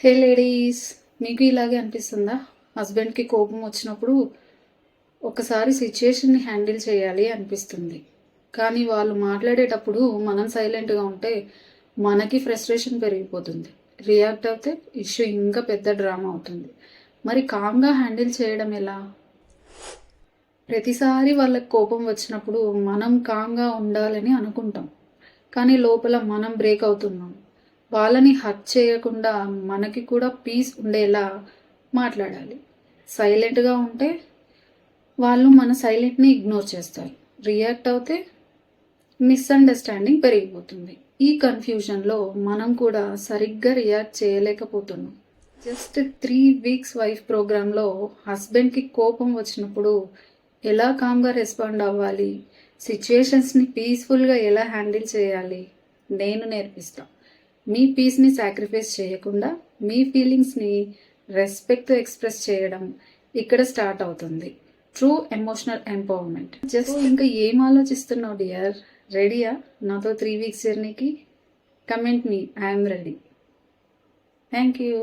హే ladies, మీకు ఇలాగే అనిపిస్తుందా? హస్బెండ్కి కోపం వచ్చినప్పుడు ఒకసారి సిచ్యుయేషన్ని హ్యాండిల్ చేయాలి అనిపిస్తుంది. కానీ వాళ్ళు మాట్లాడేటప్పుడు మనం సైలెంట్గా ఉంటే మనకి ఫ్రస్ట్రేషన్ పెరిగిపోతుంది. రియాక్ట్ అయితే ఇష్యూ ఇంకా పెద్ద డ్రామా అవుతుంది. మరి కామ్గా హ్యాండిల్ చేయడం ఎలా? ప్రతిసారి వాళ్ళకి కోపం వచ్చినప్పుడు మనం కామ్గా ఉండాలని అనుకుంటాం, కానీ లోపల మనం బ్రేక్ అవుతున్నాం. వాళ్ళని హర్ట్ చేయకుండా మనకి కూడా పీస్ ఉండేలా మాట్లాడాలి. సైలెంట్గా ఉంటే వాళ్ళు మన సైలెంట్ని ఇగ్నోర్ చేస్తారు. రియాక్ట్ అవుతే మిస్అండర్స్టాండింగ్ పెరిగిపోతుంది. ఈ కన్ఫ్యూజన్లో మనం కూడా సరిగ్గా రియాక్ట్ చేయలేకపోతున్నాం. జస్ట్ 3 వీక్స్ వైఫ్ ప్రోగ్రాంలో హస్బెండ్కి కోపం వచ్చినప్పుడు ఎలా కామ్గా రెస్పాండ్ అవ్వాలి, సిచ్యుయేషన్స్ని పీస్ఫుల్గా ఎలా హ్యాండిల్ చేయాలి నేను నేర్పిస్తాను. మీ పీస్ని సాక్రిఫైస్ చేయకుండా మీ ఫీలింగ్స్ని రెస్పెక్ట్తో ఎక్స్ప్రెస్ చేయడం ఇక్కడ స్టార్ట్ అవుతుంది. True emotional empowerment. జస్ట్ ఇంకా ఏం ఆలోచిస్తున్నావు డియర్? రెడీయా నాతో 3 వీక్స్ జర్నీకి? Comment me, I'm ready. Thank you.